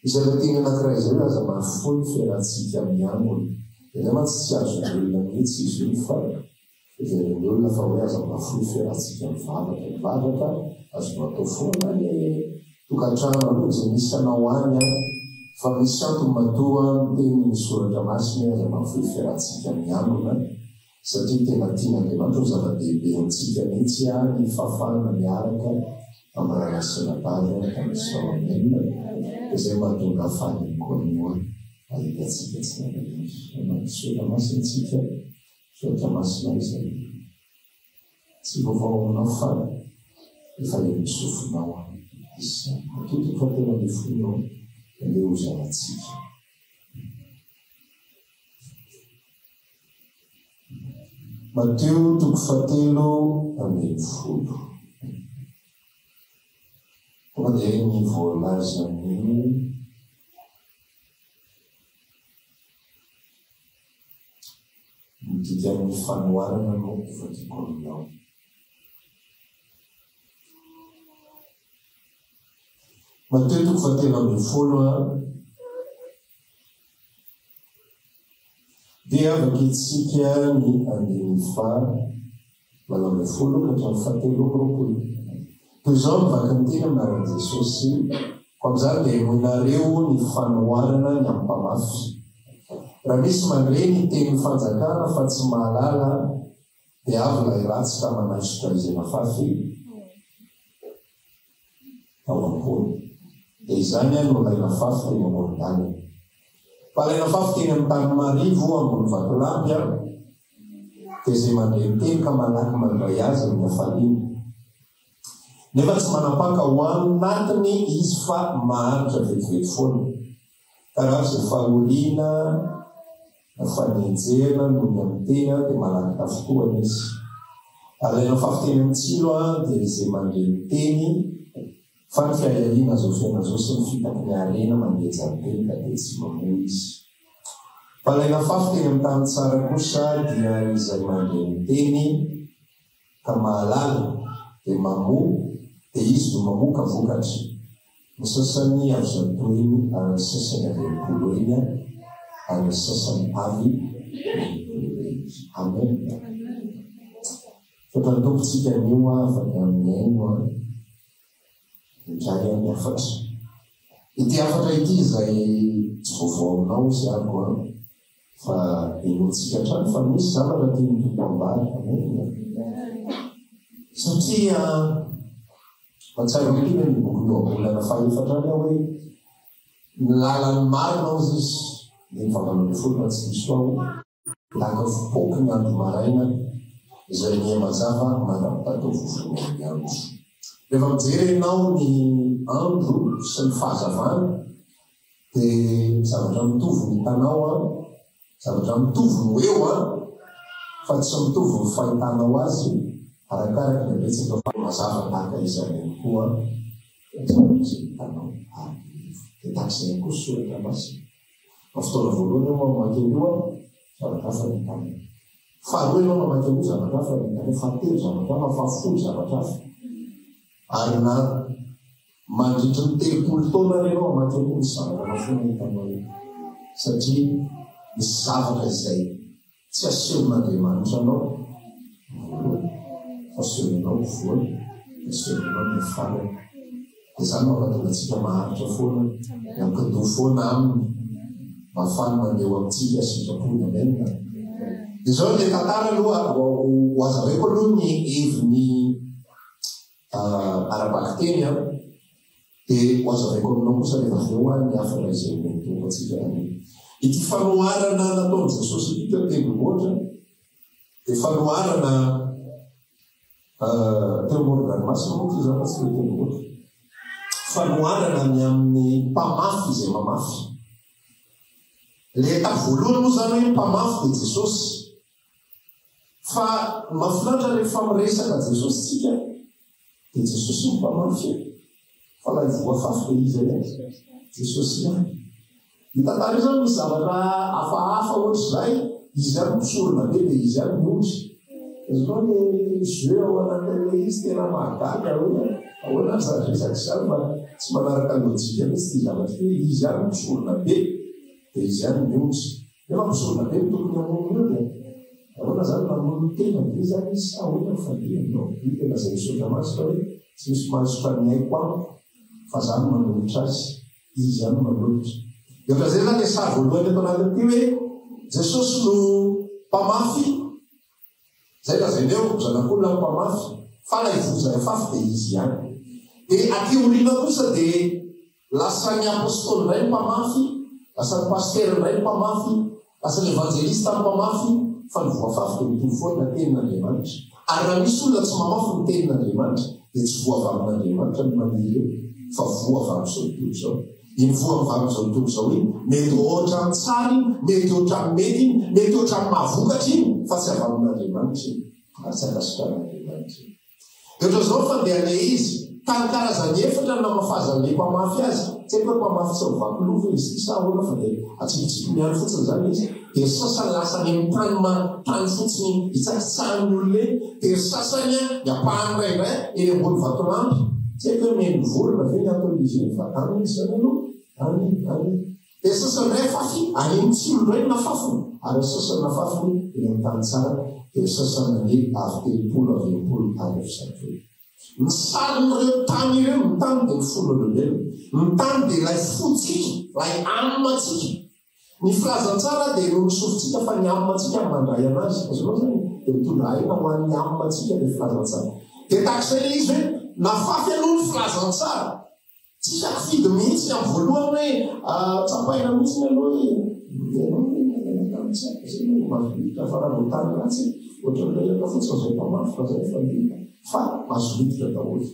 izay latiny anankiray izay aza mahafoy fiarahantsika amin'ny ambony izay mantsy tsy azo olona mihitsy izy io fa izay ny olona fa hoe aza mahafoy fiarahantsika mivavaka azo matao foana ny tokantrano aloha izay misy anao any fa misy antony matoa teny misoratra masiny aza mahafoy fiarahantsika amin'ny ambona satria tena tian'Andriamanitra ho zava-dehibe amintsika mihitsy ny fahafahana miaraka amin'ny ranasenabary tami'izao amenina izay mahatonga afaniny koa ahitatsika tsy nanaizy sotra masintsika sotra masina izay tsy vaovao aminao fa efa le misofinao izy matoto fa tena mifonao le ho zavatsika Mateo 7:10 tonga dia ny voalaza ny midika amin'ny fanoharana no vakiko aminao. Mateo 7:10 dia vakitsika ny 2:20 toy izao mivaky ny tena amin'aran'i Jesosy ko amin'izany dia hoinareo ny fanoharana ny amin'ny mpamafy. Raha misy mandre ny teny fanjakana fa tsy mahalala dia avy ilay ratsy ka manaisotra izay mafafy ao am-pony. Dia izany no ilay mafafy teny amoron-dalana. Fa ilay mafafy teny amin'ny tany marivo ambony vatolampy dia izay mandre ny teny ka malaky mandray azy amin'ny hafaliana. Nefa tsy manapaka ho anatiny izy fa maharitra vetivety foana. Karaha izay faholiana fanenjena noho ny amin'ny tena dia malaky tafotoana izy. Ary ilay mafafy teny amin'ny tsilo dia izay mandre ny teny fa ny fiahiana zao fiaina zao sy ny fitaky ny harena mandeja ny teny ka dia tsy mamoa izy. Fa ilay mafafy teny amin'ny tany tsara kosa dia izay mandre ny teny ka mahalala dia mamoa dia izy no mamoaka vokatra. Ny sasany azo antoiny ary ny sasany avy am-polo eny ary ny sasany avy amen. Fatantompotsika nio afaka amin'ny aino indray amin'ny afatra. Ity afatra ity izay tsy vaovao aminao izy ako fa enotsika trano fa misy zavatra tiany tompam-bary satria matsara olina ny boky noabolana fahefatrany aho hoe ny lalany marinao izy dia ny 7 tsy misy ao laka fopoky ny andro maraina izay ny mazava mandrapitatao vovonoany andro. Rehefa mijery ianao ny andro sy ny fahazavana dia zavatra mitovy ny hitanao zavatra mitovy no eo fa tsy mitovy ny fahitanao azy arakaraka ny betsaka fa mazava tahaka izany koa zavatra hitanao dia takizay koa soratra masina. Fotoana voalohany eo mamaky io zavatra hafa ny hitanao. Faharoa ianao mamaky io zavatra hafa ny hitanao. Fahatelo zavatra hafa, fahafolo zavatra hafa. Ary na mandritry ny 30 taona ianao mamaky io misy zavatra mafona hitanao io satria misy zavatra izay tsy asehon'Andriamanitra anao voalohany fa asehonanao voany, asehonanao ny farany. Dia izany mahatonga antsika maharitra foana miankidoha foana aminy mafana mandeho amintsika sitrapony amenina. Dia izao dia tantara aloha ho azavaiko aloha ny heviny arabaky teny dia ho azavaiko aminao kosa rehefa avy eo ny afatra izay mentompo antsika ity fanoharana nataon'i Jesosy ity teo tendrombohitra dia fanoharana teo amoron-dranomasina moa ty zava tsy teo tendrombohitra. Fanoharana ny amin'ny mpamafy izay mamafy. Le etapy voalohany moa zany hoe mpamafy dia Jesosy. Fa mahafinaritra rehefa miresaka Jesosy tsika dia Jesosy ny mpamafy fa ilay voafafy dia izy Jesosy ihany. Hitantara izao misy zavatra hafahafa ohatr'izay izy ihany misorona be dia izy ihany miondry zao le jeu ao anatin'le izy tena mahagaga ahoana zaresaky zany fa tsy manaraka lojika mihitsy ty zavatra hoe izy any misorona be dia izy any miotsy nefa misorona be tokony amonina dia ahoana zany mamono tena be zany izy sa ahoana fadianao io tena zay misaotra masika hoe tsy misy mahazotra ny haiko amiko fa zany manolotra azy izy any manolotra eotra zay zany le sary voalohany eto anatin'ity hoe Jesosy no mpamafy zay ka zay leo zanak'olona ny mpamafy fa la ivoza efafy dia izy ihany dia aty orina kosa dia lasa ny apôstôly ray ny mpamafy lasa ny paster ray ny mpamafy lasa ny evangelista ny mpamafy fa ny voafafy dia mitovy foana tenin'Andriamanitra ary raha misy olona tsy mamafy ny tenin'Andriamanitra dia tsy voa avy amin'Andriamanitra ny maniry eo fa voa avy amin'izao tontolo zao iny voa avy amin'izao tontolo zao iny mety ohatra ny tsara iny mety ohatra ny mety iny mety ohatra ny mahavokatra iny fa tsy avy amin'Andriamanitra iny ary tsy akasikan'Andriamanitra iny ohatra zao fandehanay izy karazany efatra na mafazan'le mpamafy azy tsy haiko mpamafy tsy mivakolova izy sa ahoana fa dia atsipitsipy miany fotsiny zany izy dia sasany lasany amin'ny tany fotsiny hitsakitsahan'ny olona dia sasany hiapahany rairay eny ambony vatolampy tsy haiko hoe meny volona ve ny atôlizy iny fa any izy zany aloha any dia sasany ray fafy any amin'ny tsilo ray nafafiny ary sasany nafafiny eny amin'ny tany tsara dia sasany ny avy telopolo avy tany efisatro ny sarin'ireo tany ireo ny tany dia ny folo olombelona ny tany dia ilay fotsika ilay aminatsika ny filazantsara dia no misofotsika fa ny aminatsika mandray anazy azonao zany dia mitondra aina ho an'ny aminatsika dia filazantsara dia takizay le izy hoe nafafy aloha ny filazantsara tsy sakifidy mihitsy amin'ny voalohany hoe tsapaina mihitsy ny aloha mazolitra fa raha voatany ratsy ohatra nireka fotsiny zay mpamafy fa zay fa fa mazolitra daholo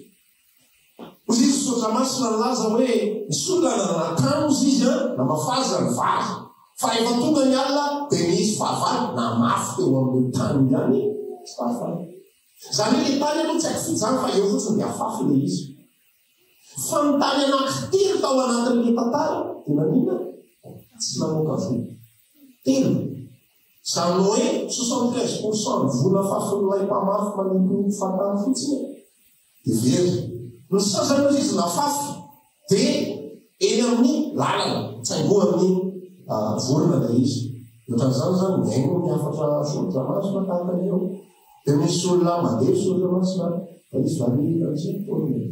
ozy izy sotra masina nylaza hoe misy olona nanakano izy izy na mafaza ny vary fa efa tonga ny alina dia misy fahavary na mafy teo amin'ny tany ihany tsy fahavary zany hoe le tany aloha tsy akifidy zany fa eo fotsiny dia afafy le izy fa ny tany anankitery tao anatin'le tantara dia nanina tsy namoaka vola telo zany hoe 73% ny vola fafin'ilay mpamafy manipy fatany fotsiny dia very ny sasany ozy izy nafafy dia eny amin'ny lalana tsy aingo amin'ny vorona dia izy ohatran'izany zany miaino miafatra solitra masina tahaka eo dia misy olona mandeha solitra masina fa izy valinazay fotoana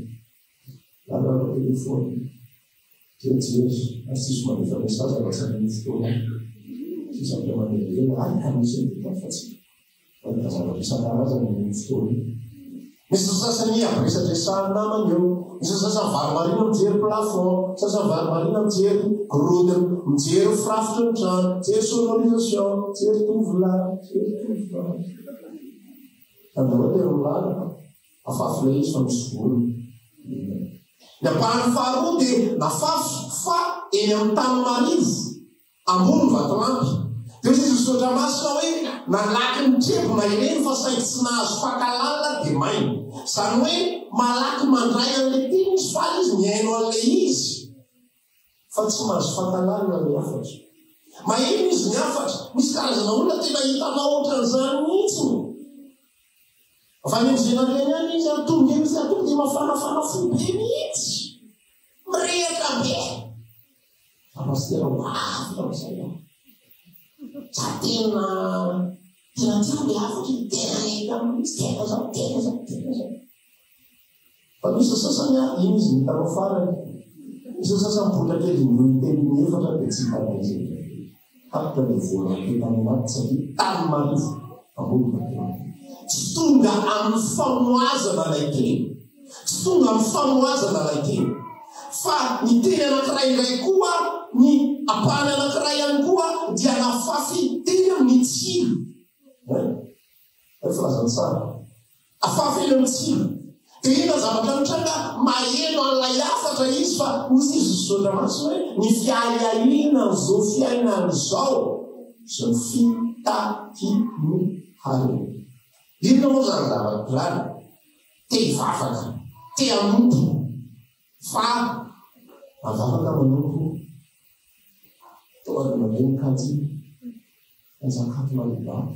lalana telefony jejezy asisy mandefa mesazy atsany fotoana sisy mandeha ay kamisy fatsy zavatra isan-karazany ny fotoana misy sasany avresadresahany namany eo misy sasany vary marina mijery plafond sasany vary marina mijery grode mijery firafitra ny trano mijery sonorisation mijery tovolahy andao tena milalaka afafy le izy fa misy voly ny ampahany faharoa dia nafafy fa eny amin'ny tany marivo ambony vatolampy dia izy sotra masina hoe nalaky ny trebona ireny fa saingy tsy nahazo fakalala dia mainy zany hoe malaky mandray an'le teny izy fa izy miaino an'le izy fa tsy mahazo fakalala ny afatra maheno izy ny afatra misy karazana olona tena hitanao ohatran'izany mihitsy fa nimzenareny any izy atonga eny izy atonga dia mafanafana fobe mihitsy mirehatra be fa masy tena hoafitra am'izay za tena tiako le afatra tena eka amin'izy tena zao fa misy sasany iny izy mitanao farany misy sasany bola kely noiteny efatra dia tsy hitanaizy afatra le vola tena minaty satria tany marivo ambony matena tsy tonga amin'ny famoazana lay teny tsy tonga amin'ny famoazana lay teny fa ny teny anankiray iray koa ny apahany anankiray ihany koa dia nafafy teny amin'ny tsilo filazany tsara afafy eny amin'ny tsilo dia ina zavatra mitranga maheno an'ilay afatra izy fa ozy izy sotra maso hoe ny fiaiaina zao fiainan'izao sy ny fitakiny hariny ino moa zany zavatra te hivavaka te hanompo fa avavaka manompo toany maneny kajy azakaty malibaka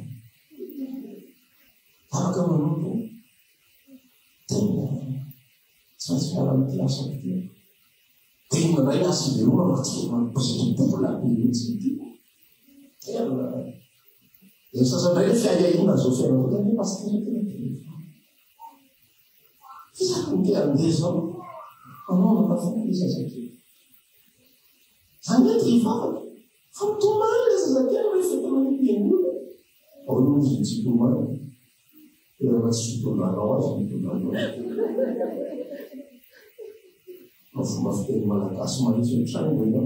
Afaka manompo tena tsy maintsy miala amy ty asa ty. Tena ray asa veloma mampipositobola mihitsy ty. Tena e sasandray fiahiahina zao fiainana tena pastera tena fisaka ny andeha zao anaovana fona izy azakely. Zany hoe ty vavaka fa mitomany le zazakely rehefa tena mpiangola ao izy tsy tomany rehefa tsy fitondrana azy mitondrana fomba fiteny malagasy manisy ny trano ena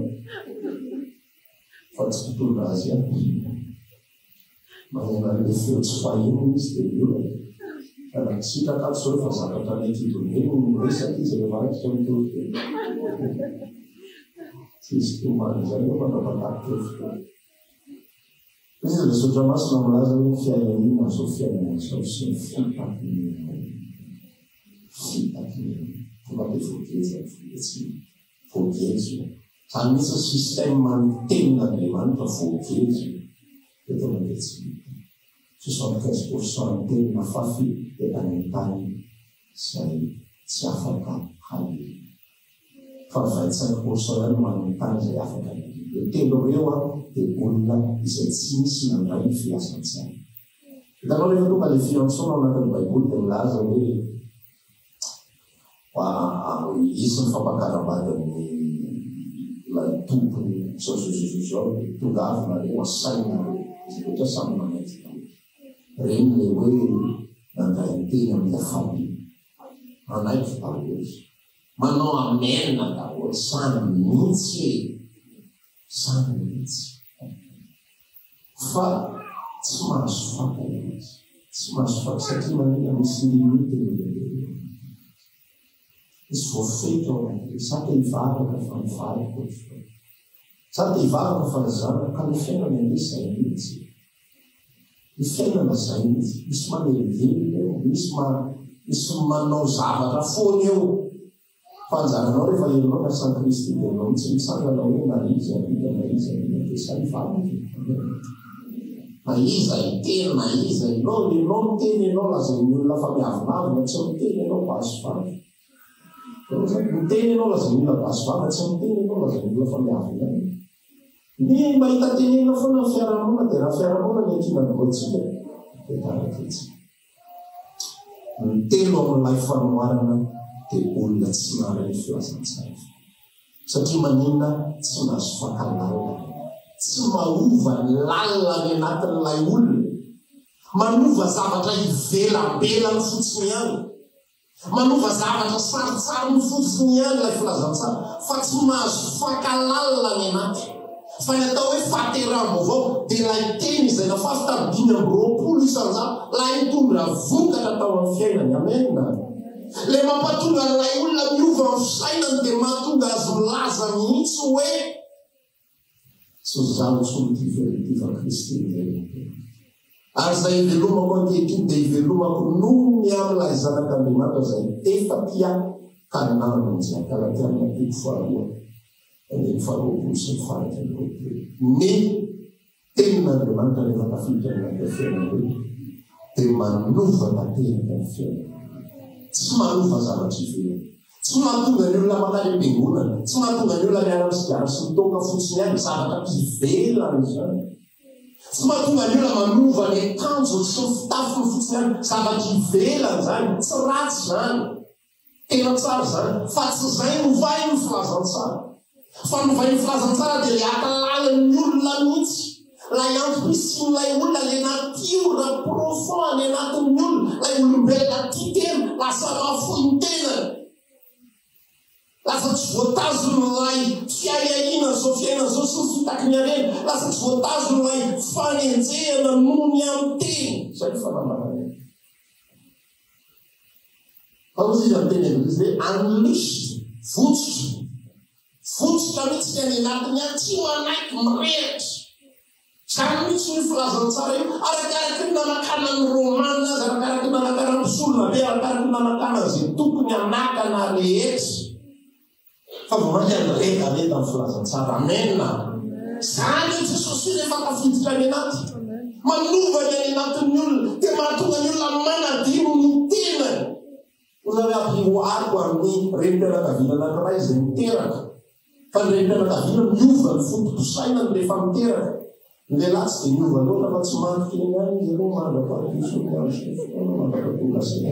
fa tsy fitondra azy magnana le feo tsy fahino izy dia io raha sitraka ato zao fa zakatra netidoneny resaky izy rehefa raikitra mitoteny tsy izy tomany zany eo manapataky teo izy le sotra masina milaza hoe fiainanina zao fiainana zao sy ny fitaky tonga dia voagezy tsy voagezy zany misy système miteny Andriamanitra voagezy dia tonga dia tsy 75% ny teny mafafy dia any tany izay tsy afaka hany fa 25% ihany manontany izay afaka hany telo reo dia olona izay tsy misy nandray fiasan-tsay. Hitanao rehefa tonga le fiantsona ao anatin'ny Baiboly dia milaza hoe isy ny fampakarambadany tompony zao tonga avy nareo asaina izy rehetra samy manaity reny le hoe nandray ny teny amin'ny afaby manaiky daholo manao amena daholo samy mihitsy fa tsy mahazo faka izy tsy mahazo faka satria manena misy limite izy voafeto ao anaty saka hivavaka fa mivavaka saka hivavaka fa zanaka ka ny fiainana ane zay mihitsy ny fiainana zay mihitsy misy mamelively eo misy manao zavatra foana eo fa anjaranao rehefa helinao miasan Kristy dia anao tsy misangana hoe na izy dia sa hivavaka na iza iteny na iza ianao miteny ianao lazay ny olona fa miavinavina tsy miteny ianao basivavy miteny ianao lazay ny olona basivavy tsy miteny ianao lazay ny olona fa miavina ny mahita tenena foana ny fiarahamonina dia raha fiarahamonina ny ankinany voatsika dia tarakitsy ny telo amin'ilay fanoharana dia olona tsy maharay filasan-tsay satria maninona tsy mahazo fakalala tsy mahova ny lalina ny anatin'ilay olona manova zavatra ivelambelany fotsiny ihany manova zavatra saritsary ny fotsiny ihany ilay filazantsara fa tsy mahazo fakalala ny anaty fa ny atao hoe fahateramo avao dia ilay teny izay nafafitadiny amby 20 isan'izany lay mitondra vokatra tao amin'ny fiainany amena le mampatonga n'ilay olona miova amin'ny fiainany dia mahatonga azy milaza mihitsy hoe tsy zaho tsy mitiva Kristy ary zay ivelomako ankehitriny dia ivelomako noho ny amin'ilay zanak'Andriamanitra zay efa tia kananonjay Galatiana 1:2 ny faharoapolo sy ny farany ny tenin'Andriamanitra rehefa tafiditra amin'ny fiainana hoe dia manova tanteraka ny fiainana tsy manova zavatra ivelona tsy mahatonga ny olona makany am-piangonana tsy mahatonga ny olona miara misigara sy mitoka fotsiny ihany zavatra ivelana izany tsy mahatonga ny olona manova ny akanjo sy ny fitafiny fotsiny ihany zavatra ivelana zany tsy ratsy zany tena tsara zany fa tsy zay novay ny filazantsara fa novay ny filazantsara dia le akalalan'ny olona mihitsy lay ampisin'ilay olona le natiora profond any anatin'ny olona lay olombelona titena lasa mafoiny tenany lasa tsy voatazon'ilay fiahiahina zao fiainana zao sy ny fitaky ny arena lasa tsy voatazon'ilay fanenjehana noho ny amin'ny teny zay ny fanambarana fa izy amin'ny teny izy hoe unleashed fotsitra mihitsy ny anatiny any tsy manaiky mirehatra zany mihitsy ny filazantsara io arakaraky ny nanakana ny romana azy arakaraky ny nanakana ny solona be arakaraky ny nanakana zay tokony anakana rehetra fa vomaly anyreta reta ny filazantsara amena zany io Jesosy rehefa tafiditra any anaty manova ny any anatin'ny olona dia mahatonga ny olona mana ho amin'ny renim-pianakaviana anankiray izay miteraka. Fa ny renim-pianakaviana miova ny foto-posainany rehefa miteraka. Ny lehilahy tsy dia miova loatra fa tsy mantoka eny ihany izy aloha mandra-pahapiso mandra-pahatongasany.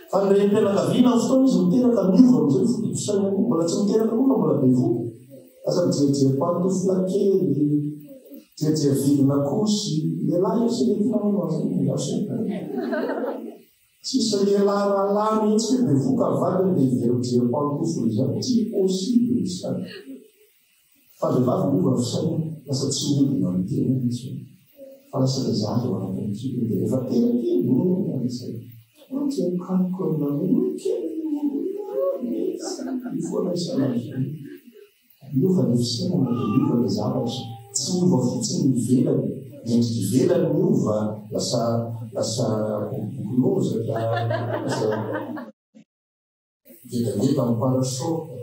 Fa ny renim-pianakaviana amin'ny fotoana izy miteraka miova amin'izay foto-posainany, mbola tsy miteraka koa fa mbola be voky. Asa mijery pantofona kely, jery vidina kosy, lehilahy io sy rehefa tsisy lehilahy rahalany mihitsy hoe be voka vadiny dia ivery pantofona izany tsy possible izany. Fa vehivavy miova fisaina lasa tsy miovina amin'ny tena mihitsy. Fa lasa lehizahy eo anatiny kely dia rehefa tena kely miovina izay. Kely kanikona kely mifoana isan'andro. Miova ny fisaina miova ny zavatra. Tsy miova fotsiny ivelany, endrika ivelany miova lasa bokolozaka, lasa vedaveda amin'ny parasoka.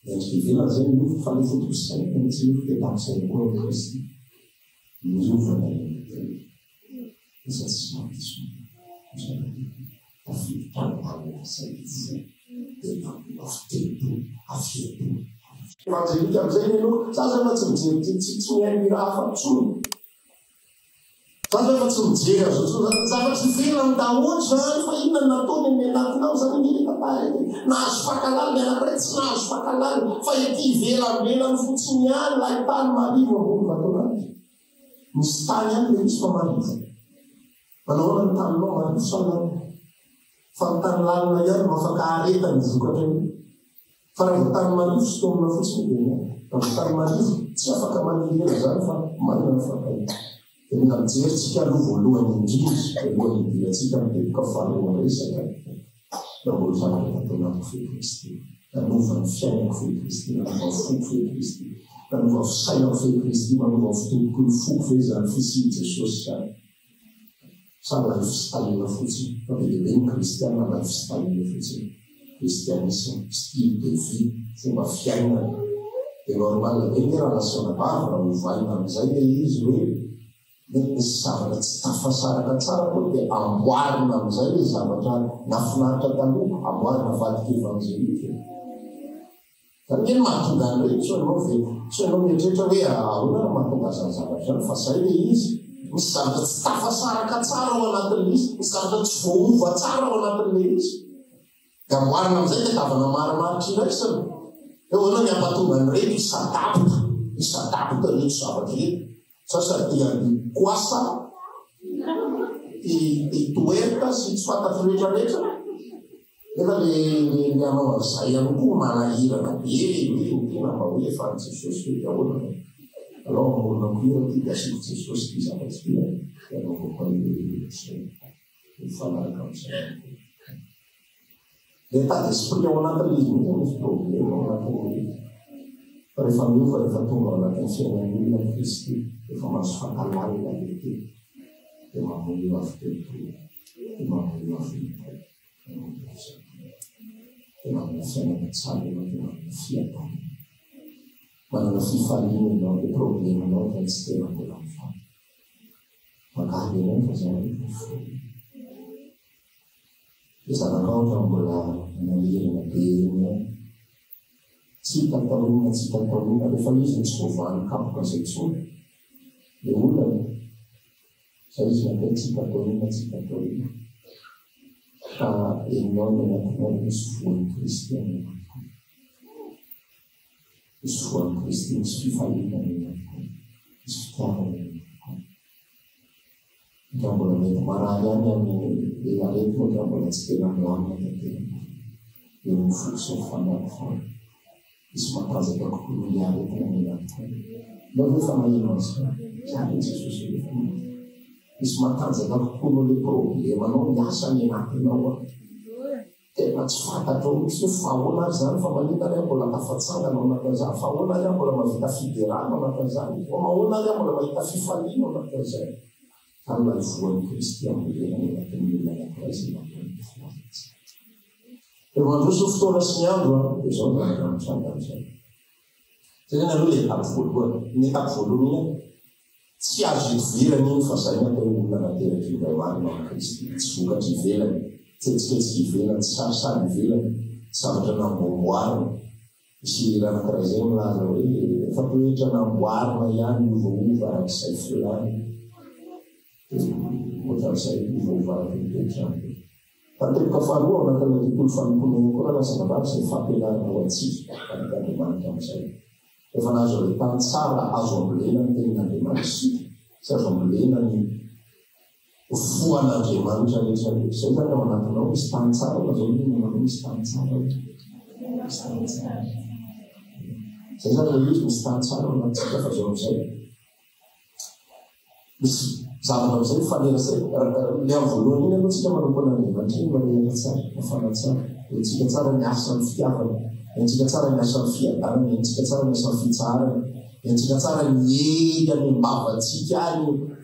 Endrika ivelany zay miova fa ny foto-posaina tsy miova dia tamin'izay koa amin'ny Kristy. Miova ny iza tsy mampiso. Evangelika amin'izay ny aloha, zaza efa tsy mijery tsy mihaino raha hafa-tsony. Zaza efa tsy mijery azo zavatra ivelany daholo zany fa inona nataony amin'ny anatinao zany mirekapahany. Nahazo fahakalany ny anankiray tsy nahazo fahakalany fa ety ivelam-belany fotsiny ihany lahy tany marivo ambony vaton'azy. Misy tany ihany le misy fa marivo. Manao ny taninao marivo salany. Fa ny tany lalina ihany mafaka aretany vokatra io. Fa raha tany marivo sy tomina fotsiny dia raha tany marivo tsy afaka manirena zany fa manana fakay. Dia mila mijerytsika aloha voalohany indrindra voalohany idirantsika mipetroka faharoa resaka. Raha zavatra nataonao fehy Kristy. Nanova ny fiainako fehy Kristy, nanova foko fehy Kristy, nanova fisainako fehy Kristy, nanova fitomboko ny foko fehy zany fisiany Jesosy zany. Sala fisitalina fotsiny, fa be dia be ny kristiana na fisitalina fotsiny. Kristianisme, style de vie, fomba fiainana. Dia normal hoe ny raha lasa nabava raha hovaina amin'izay dia izy hoe misy zavatra tsy tafasaraka tsara koa dia amboarina amin'izay hoe zavatra nafinaritra taloha, amboarina vadika evangelika. Fa ny mahatonga an'ireny so ianao mieritreritra hoe ahoana mahatonga zany zavatra zany fa izay ilay izy. Misy zavatra tsy tafasaraka tsara ao anatin'ilay izy, misy zavatra tsy voaova tsara ao anatin'ilay izy. Dia amboarina amin'izay dia tavana marimaritra iraisana. Eo ahoana ny ampatonga an'ireny isadapitra reto zavatra reto. Sasany koasa, toerta sy tsy fantatro rehetrarehetra. Nefa le anao an'izay ihany koa manahirana be hoe tena mba hoe efa ny Jesosy hoe ahoana. Alors amorona koa ty dia asiko Jesosy ty zavatra ty dia anaovako an'izay mifanaraka amin'izay. L'état d'esprit ao anatin'izy mihitsy misy problème ao anatin'ilay. Fa rehefa miova rehefa tonga ao anatin'ny fiainan'olona Kristy efa mahazo fahalalana lehibe dia mamono avy-tetoy, dia mamono avy-tetoy. Dia manana fiainana tsara ianao, dia manana fiatana. Manana fifaliana ianao, dia problème ianao fa tsy tena mbola mifaly. Magaly ianao fa zany rehefa fo. Dia zanakao fa mbola manahirana be ianao. Tsy tatarona rehefa izy ny tsy voavahany kapoka izay tsony. Dia olona izay izy natao tsy tatarona. Fa ianao ny anatinao misy voan'ny Kristy anatinao. Misy voan'ny Kristy, misy fifaliana anatinao. Misy fitiavana anatinao. Raha mbola mety marary ihany amin'ny aretina raha mbola tsy tena milamina tanteraka. Eo ny fotsy ny fanarafana. Misy matanjaka kokoa ny aretina ny anatinao. Ianao rehefa maheno azy zany Jesosy rehefa maheno. Misy matanjaka kokoa no le problemanao miasa ny anatinao. Tena tsy fantatrao mihitsy hoe fa ahoana ary zany fa maninona ary mbola tafatsangana ao anatin'izany, fa ahoana ary mbola mahita fiderana ao anatin'izany, fa ahoana ary mbola mahita fifaliana ao anatin'izany. Tanna voan'ny Kristy amin'ny anatin'ny olona anankiray izay mahatonga filamintsy. Eo mandroso fotoana sy ny andro dia izao no mitranga amin'izay. Zay aloha ilay etape voalohany. Ny etape voalohany iny tsy azo ivelany iny fa izay ny atao olona nateraka indray marina amin'ny Kristy. Tsy vokatra ivelany, tsetsitsy ivelany tsy sarisary ivelany zavatra namboamboarina misy anankiray zay milaza hoe efa toetra namboarina ihany iovaova arak'izay filany ohatran'izay iovaova arak'itoetrany matetika faharoa anatin'ilay tontolo fanomponana koa raha lasa navary izay fampianarana ho antsika an'Andriamanitra amin'izay efa nazo ilay tany tsara azo ambolena ny tenin'Andriamanitra isika sy azo ambolena ny foan'Andriamanitra rehetra rehetra zay zany ao anatinao misy tany tsara zao manao misy tany tsara zay zany le izy misy tany tsara anatsika fa zao am'izay misy zavatra am'izay fanerasay le amin'ny voalohany iny aloha tsika manompo an'Andriamanitra iny marehana tsara mafana tsara entsika tsara miasa ny fitiavana entsika tsara miasa ny fiadanana entsika tsara miasa ny fitsarana entsika tsara miely amin'ny mbavatsika any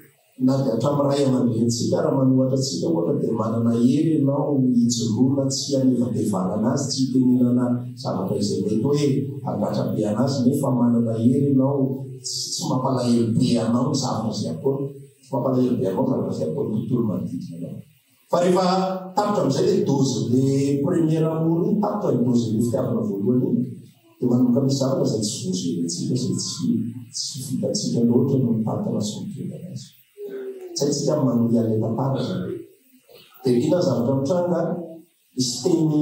na dia hatramin'ray aman-drentsika raha manohatra atsika ohatra dia manana hery ianao hijoroana tsy hanevadevana anazy tsy hitenenana zavatra izay mety hoe angatra be anazy nefa manana hery ianao tsy mampalahelo be anao ny zavatra izay ataony tsy mampalahelo be anao zavatra izay ataony tontolo manodidina anao fa rehefa tapitra amin'izay le dozy le premier amour iny tapitra ny dozy le fitiavana voalohany iny dia manomboka misy zavatra izay tsy voazentsika izay tsy vitatsika loatra no mitantana sy mitondra anazy zay tsika manohy aleta-para zany dia ina zavatra mitranga misy teny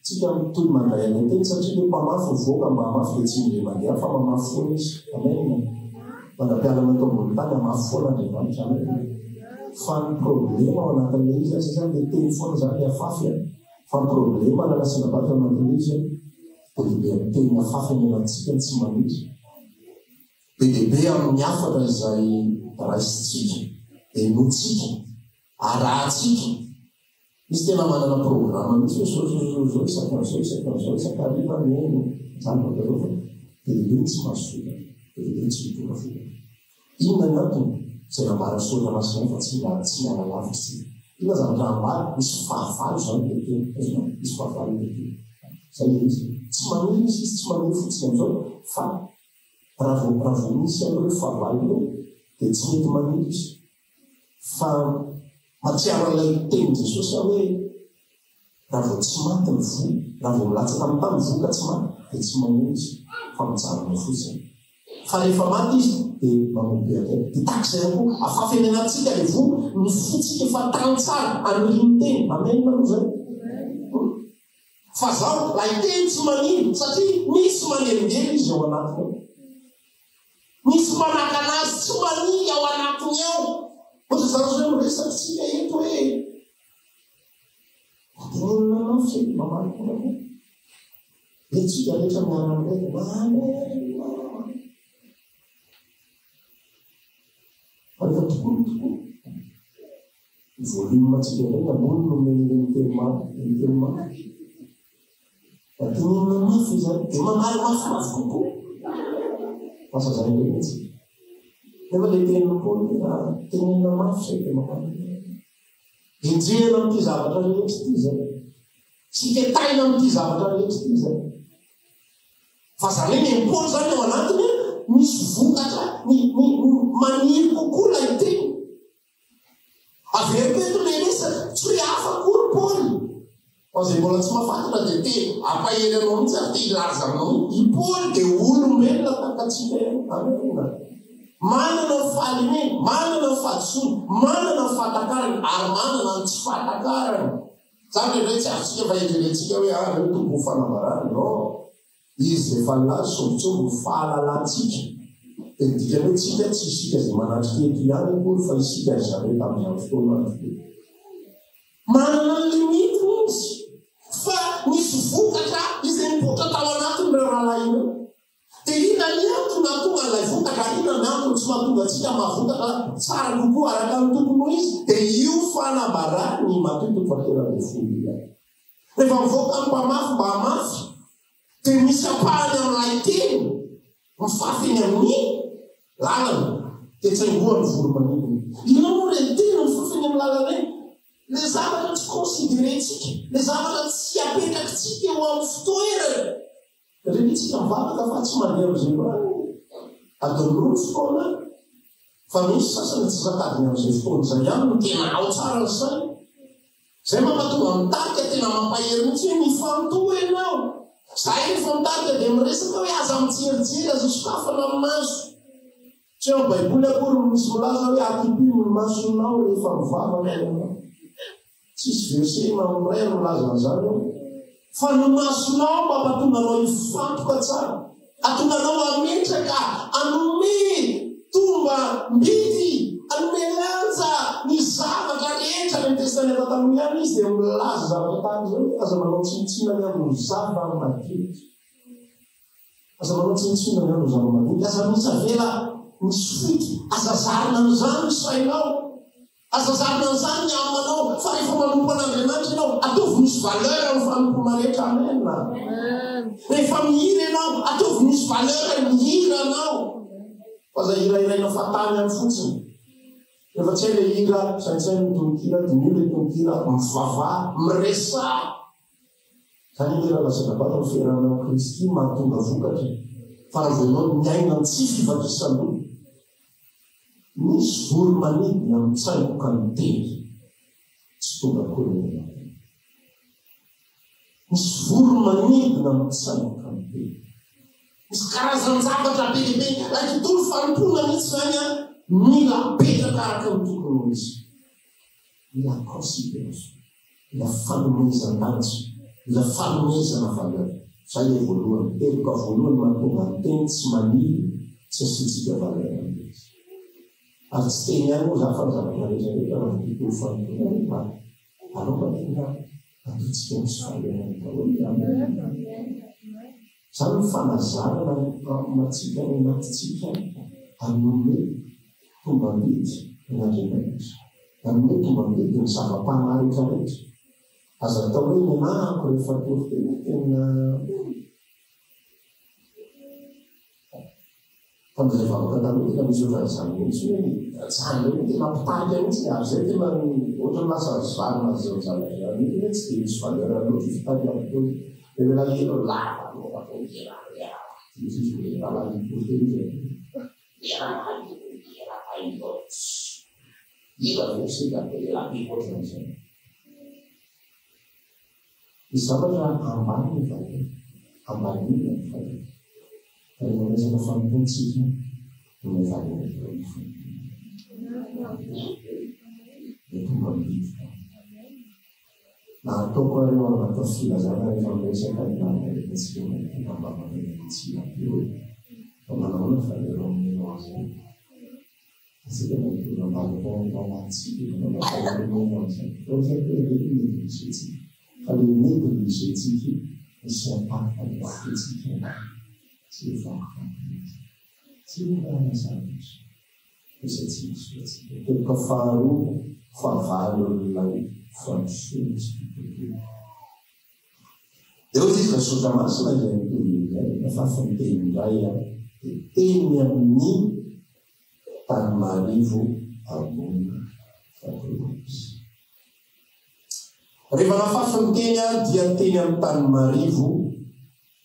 tsika toy mandray any teny satria le mpamafy mivoaka mba hamafy dia tsy indre mandeha fa mamafy foana izy amena manam-pialana eto ambony tany hamafy foana Andriamanitra amena fa ny problema ao anatin'ilay izy zay zany le teny foana zany le afafy fa ny problema na nasina vatra ao anatin'ilay izy dia lehibe amin'ny teny afafy any anatsika ny tsy maniry be lehibe amin'ny afatra izay raisitsika enotsika arahtsika misy tena manana programa misy hoe zao isakan'izao isakariva neny zany madareo fa delele tsy mahasoa delele tsy mitona foana inona ny antony zay nambara soatra masina fa tsy miala lavitra inona zavatra ambara misy fahavalo zany le teny misy fahavalo le teny zay le izy tsy maniry izy tsy maniry fotsiny am'izao fa raha vo misy aloha hoe fahavalo io dia tsy mety maniry izy fa matsiaro ilay teny Jesosy hoe raha vao tsy maty ny vo raha vao milatsaka amin'ny tany voka tsy maty dia tsy maniry izy fa mijanona fotsiny fa rehefa maty izy dia mamobe atao dia takizay koa afafy any anatsika le vo ny fotsika efa tany tsara aniriny teny amenina aloha zay fa zaho lay teny tsy maniry satria misy manerindely izy ao anatiny misy manaka anazy tsy maniry ao anatiny ao ohatra zany zao miresatsika eto hoe tenenina anao sy mamarikona koa le tsika rehetra miara amin'ireny fa rehefa tokoa volim tsika reny ambony no menireny teny mafy fa tenenina mafy zany dia mamary mafimafy kokoa fasa zany reny tsika nefa le tenina koa tenenina mafy zay dia mamary enjehana amin'ity zavatra rehetra ity zay siketaina amin'ity zavatra rehetra ity zay fa zany hoe mimpolo zany ao anatiny misy vokatra maniry kokoa lay teny averimpeto le resaka tsy hoe hafa kory Paoly fa zay mbola tsy mahafantatra dia te ampahely anao mitsy ary te ilaza aminao i Paoly dia olombelona takatsika amena manana ny fahalimeny manana ny fahadisoany manana ny fahatakarany ary manana ny tsy fahatakarany zany rehetra tsy azotsika fa ekerentsika hoe reo tombo fanambarany no izy zay falazy sombitsombo fahalalantsika dia dikany hoe tsika tsy isika zay manatriketo ihany kory fa isika ry zareo tamin'izany fotoana manana ny limitiny izy fa misy vokatra izay mipotra tao anatiny reo rahalaina dia ina ny antony atonga ilay vokatra ina ny antony tsy mahatonga atsika mahavokatra tsara kokoa araka ny tompony izy dia io fanambarany matotoko fa tena le folo rehefa mivoaka ny mpamafy mba hamafy dia misy apahany amin'ilay teny mifafy eny amin'ny lalana dia tsy aingohany volo manidiny ina moa le teny mifafy eny amin'ny lalana eny le zavatra tsy considerentsika le zavatra tsy apetrakitsika eo amin'ny fitoerany rehetritsika mivavaka fa tsy mandeha amin'izay adonolo fotoana fa misy sasany tsy zakadiny amin'izay fotoana zay ihany no tena ao tsara ny sainy Zay mampatonga mitarika tena mampahery mihitsy hoe mifantoha ianao. Zay rehefa mitarika dia miresaka hoe aza mitserijery aza sokafana maso. Tsy eo baiboly akory misy milaza hoe atipino ny masonao rehefa mivavaka ianao. Tsisy verse mamray milaza an'izany eo. Fa ny masonao mampatonga anao hifantoka tsara. Atonga anao ametraka, anome tomba mbidy, anome lanja ny zavatra rehetra nampiasany eto tamin'ny ihany izy dia milaza zavatra tahaka izao. Aza manao tsinitsina ny andro zava madinika. Aza manao tsinitsina ny andro zava madinika. Aza misy avela misy fity. Aza zarina an'izany ny sainao. Aza zarina an'izany ny amanao. Fa rehefa manompo an'Andriamanitra ianao, ataovy misy valeur amin'ny fanompo rehetra. Amen. Rehefa mihira ianao, ataovy misy valeur mihira anao. Fa za hira iraina fatany any fotsiny. Rehefa tsy hay le hira, saintsay mitonkira, dinio le tonkira, mivava, miresa. Zany hira lasakabata ny fiheranao Kristy mahatonga vokatra. Fa raha miaina tsy fivatrisan-doha. Misy voro manidina mitsainoka ny teny. Tsy tonga kory. Misy voro manidina mitsainoka ny teny. Misy karazan-javatra bebe, raha tontolo fanompona mihitsy zany a, mila petraka araka ny tokony misy. Mila considération, mila fanomezan-danitra, mila fanomezana valeur. Zay le voalohany, teloka voalohany mahatonga ny teny tsy maniry, tsy asitsika valeur amin'izy. Ary tsy teny ihany moa za fa zavatra rehetrarehetra raha tontolo fanompona anaovantsika atitsika misy valeur amin'ny zany ny fanazarana matsika ny anatitsika anome tomba mbidy ny Andriamanitra. Anome tomba mbidy ny zava-panarika rehetra. Aza atao hoe menahako rehefa tena fandeha vavaka taloha tena misy oatra zany mihitsy hoe zany hoe tena mpitarika mihitsy ary zay tena ohatra lasa zarina zao zany hoe tsy dia misy valeur loatra fitariky amikoy. Rehefa hira lava zavatra ambany valeur, ambany ny valeur. Rehefa resaka fanompontsika ny valeur na ataoko areo anaty filazana rehefa miresaka rehefatsika ambamanatsika eo fa manao valeur amin'io azy asika naitona ambanatsika fa le mety misetsika misy ampaka ny fetsika tsy tsy zavatra teloka faharoa fahavalo olonay fansotsy eo izy kasotra masina izay fafa miteny indray teny amin'ny Tanimarivo ambony Fatoromsy. Rehefa nafafa miteny dia teny amin'ny Tanimarivo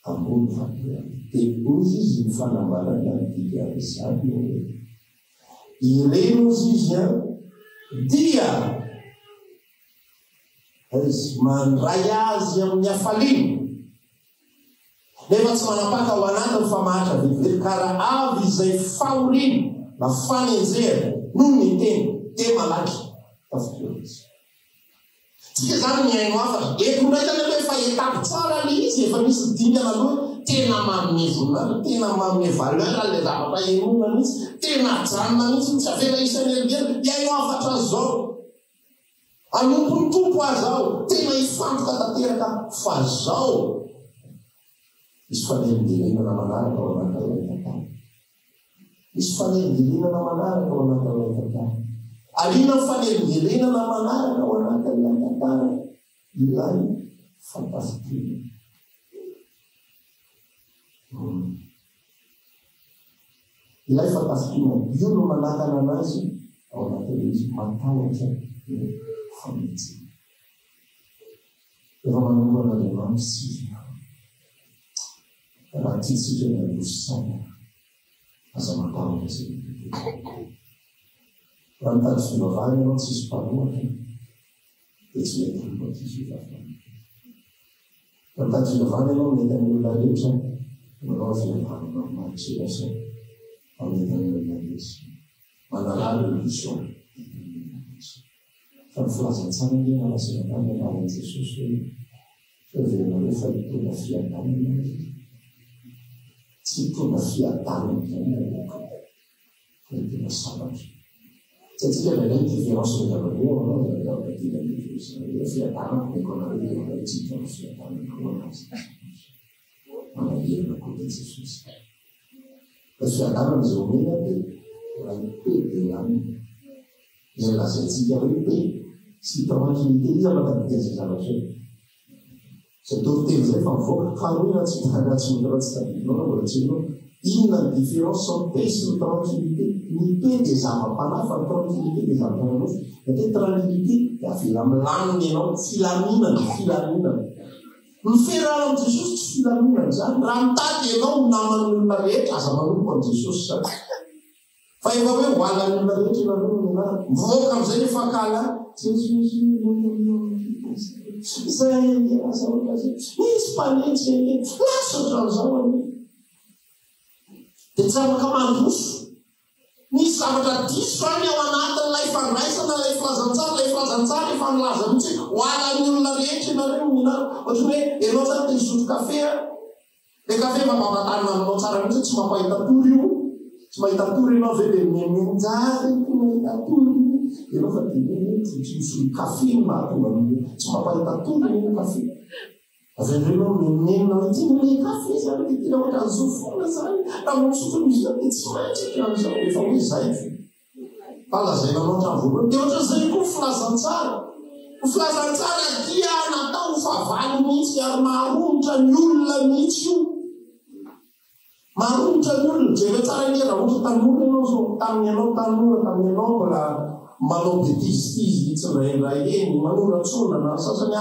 ambony Fatoromsy. Dia ozy izy ny fanambarana dia izany ireno izy dia mandray azy amin'ny hafalino. Nefa tsy manapaka ao anatiny fa mahatra velively kara avy izay fahorino na fanenjera noho ny teny malaky tafikirozy. Tsika zany miaino hafatra. Eto ndray zany hoe efa etapo tsara le izy efa misy dingana aloha tena mamezona, tena manome valeur le zavatra enona mihitsy, tena janona mihitsy tsy avela isan'ny elibely miaino hafatra zao. Anompony tompo azao, tena hifantoka tanteraka fa zao. Misy fanelin-delenana manaraka ao anatin'ilay tantara. Misy fanelin-delenana manaraka ao anatin'ilay tantara. Alina ny fanelin-delenana manaraka ao anatin'ilay tantara. Ilay fantasikina. Ilay fantasikina. Io no manakana anazy ao anatin'izy matahotra famitsina. Efa manombo an'Andriamanitra sy raha tiatsika ny androsaina aza matahotra izay. Raha mitady fivavahana ianao tsisy mpanohatra dia tsy mety ripoty fivavahana. Mitady-fivavahana ianao mety amin'ny olona rehetra, manao fivavahana mahatrelasa amin'ny olona rehetra. Manarary ny vision. Fa ny filazantsara dia nalasanatany anaran'i Jesosy hoe verina hoe fa hitondra fiadanana. Tsy hitondra fiadanana zany fa hitondra sabatra. Satria ilay différence rehetravareo anao zavatra tiana ny fiadanana ekonareo tsy hitondra fiadanana hoanazy. Manahirana koa Jesosy. Fa fiadanana zay omena dia raha pe dia aminy. Izay lazaintsika hoe pe sy tranquillité izy matantikazay zavatra io. Zay toriteny zay fa mivoaka faharoa raha tsy midra tsy tadidinao mbola tsinao inona ny différence entre paix sy ny tranquillité. Ny paix dia zava-panahy fa ny tranquillité dia zava-pananofa. Dia tranquillité dia avela milamina ianao filaminana. Ny fiarahana amin'ny Jesosy tsy filaminana zany. Raha mitady ianao naman'ny olona rehetra aza manompo an' Jesosy zany. Fa efa hoe hoalan'ny olona rehetra ianareo mivoaka amin'izay rehefa akala Jesosy zay asa ohatra zay misy mpanetsy lasa ohatran'izao any. Dia tsy afaka mandroso. Misy zavatra diso any ao anatin'ilay fandraisana, ilay filazantsara efa milaza mihitsy hoalan'ny olona rehetra ianareo mihinana. Ohatra hoe ianao zany te hisotro kafe le kafe mampahatanina aminao tsara mihitsy tsy mampahita tory io. Tsy mahita tory ianao ve dia mimenjary mahita tory. Ianao fa dia tsy kafe no mahatonga tsy mampahita tory ny kafe. Avy ianao menenina ity le kafe zany dia tena ohatra an'izao foana zany. Raha misotro misy dia tsy maintsy kiran'izao efa hoe zay. Falazaina anao hatramin'ny voalohany. Dia ohatra zay koa filazantsara. Filazantsara dia natao favalo mihitsy ary maharomotra ny olona mihitsy io. Maharomotra ny olona. Jereo tsara ny raha ohatra tanora ianao zao tamin'ny ianao mbola manao betizy tsy rairay eny manoratsona na sasany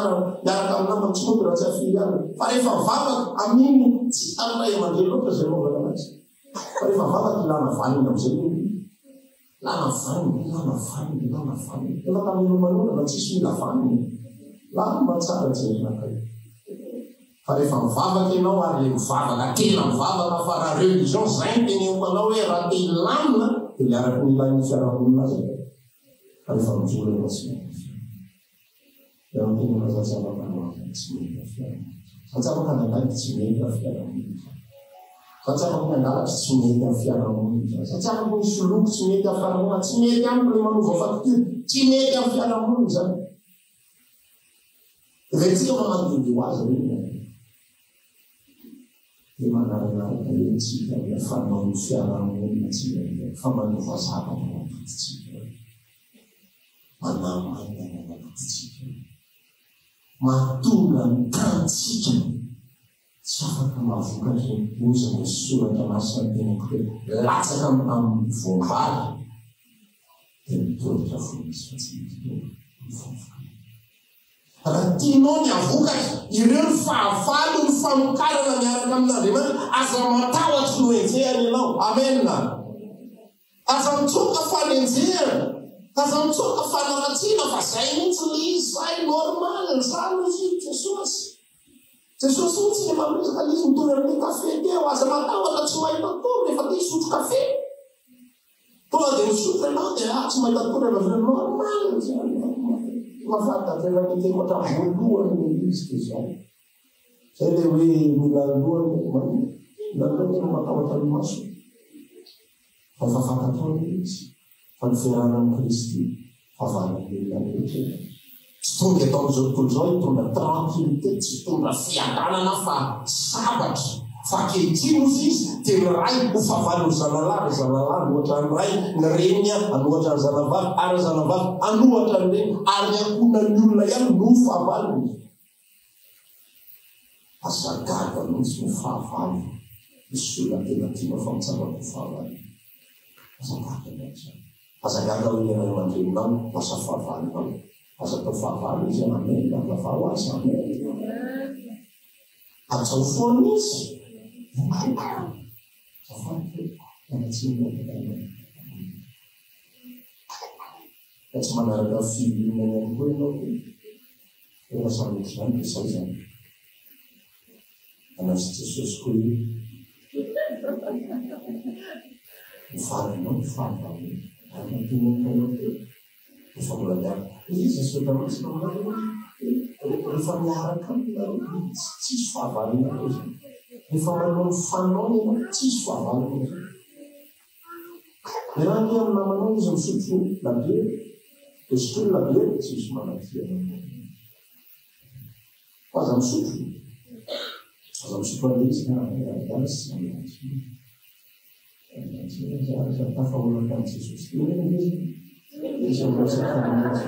miaraka amin'namako tsy moa raha tsy afily any. Fa rehefa vavaka amin'iny tsy taniray aman-dreny loatra zay maovana anazy. Fa rehefa vavaka ilana vanina amin'izay lana vaniny. Efa tamin'ny manora tsisy mila vaniny. Lama tsara jerenakay. Fa rehefa mivavaka ianao ary mivavaka tena mivavaka fa raha religion zay teneniko anao hoe raha te ilamina dia liaraky milain'ny fiarahamonina azy. Rehefa mijoro ianao tsy mety. Eo tena zazavaka tsy mety fiarahamonina. Satsafaka nandaky tsy mety fiarahamonina. Satsafaka nandalatry tsy mety fiarahamonina. Satsafaka misy loko tsy mety fiarahamonina. Tsy mety amiko le manova faktiry. Tsy mety fiarahamonina zany. Rehetra manantody ho azy reny. Dia manaraka tsika fanao ny fiarahamonina tsika fa manova zavatra mampatitsika. Manamaina mampatitsika. Mahatonga ny tantsika tsy afaka mahavokatrany ozana soratra masina tenako hoe latsaka amin'ny voambary dia mitoritra fonisy fa tsy mivovoka. Raha tianao ny avokatra ireo ny fahavalo ny famokarana miaraka amin'Andriamanitra aza matahotra no enjehany ianao. Amen. Aza mitsoka fanenjehana. Aza mitsoka fanaratsiana fa zay mihitsy le izy zay normal zany izy Jesosy. Jesosy mihitsy rehefa miresaka izy mitory amin'ny kafe teo aza matahotra tsy mahita tory rehefa te hisotro kafe. Tonga dia misotro ianao dia tsy mahita tory rehefa normal zany. Mafantatra rehefa miteny ohatran'ny voalohany izy dia zay. Zay le hoe mila lohany tena matahotra ny maso. Fa fafantatra izy fa ny fiarahana amin'ny Kristy fahavalana olona rehetra. Tsy tonga atao amin'izao tontolo izao hitondra tranquillité, tsy hitondra fiadanana fa sabatra. Fa ankehitriny ozy izy dia ny ray ho fahavalony zanalahy anohatra ny ray, ny reniny anohatra ny zanavavy ary zanavavy anohatra ny reny ary ny ankonan'ny olona ihany no fahavalony. Asagaga mihitsy ny fahavalony. Misy olona tena tiana fa mitsangako fahavalony. Asagaga mihitsy. Asagaga hoe iray aman-dreninao lasa fahavalonao. Asa atao fahavalo izy amen lafa ho azy amen. Atsao foana izy. Tsy manaraka filinana ihany koa ianao. Rehefa samy zany dia izay zany. Anazy Jesosy koa io. Mifarinao, mifarinao. Anatiny rehefa mbola miaraka. Izy sotra masina aminareo. Rehefa miaraka aminareo, tsisy fahavalina loatra. Rehefa manao mifanao ianao, tsisy fahavalina loatra. Raha ny amin'ny namanao izy misotro labiera, dia sotroiny labiera, tsisy manakiana. Aza misotro. Aza misotro an'ilay izy na iala sy amin'azy. Tafahoana tamin'i Jesosy. Izy amin'izay tamin'azy.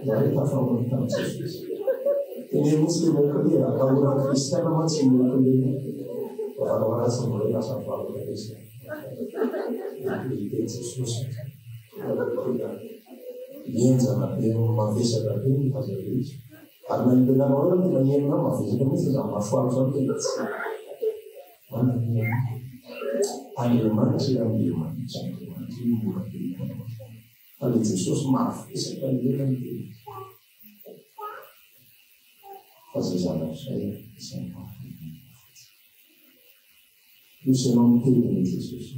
Izy tafahoana tamin'i Jesosy. Teny mosy ilay monkole, atahoana kristiana mantsy ilay monkole. Raha ratsy mbola lasa valona izy. Dia Jesosy. Mienjana be mavesatra be mitazana izy. Ary na impelanao eo tena mienina mavesatra mihitsy za mafoaro zany tena tsy. Andriamanitra mora be. Fa ilay Jesosy mavesatra ilay be. Fa zay zanak'izay izay mafy. Misy ianao miteny ilay Jesosy.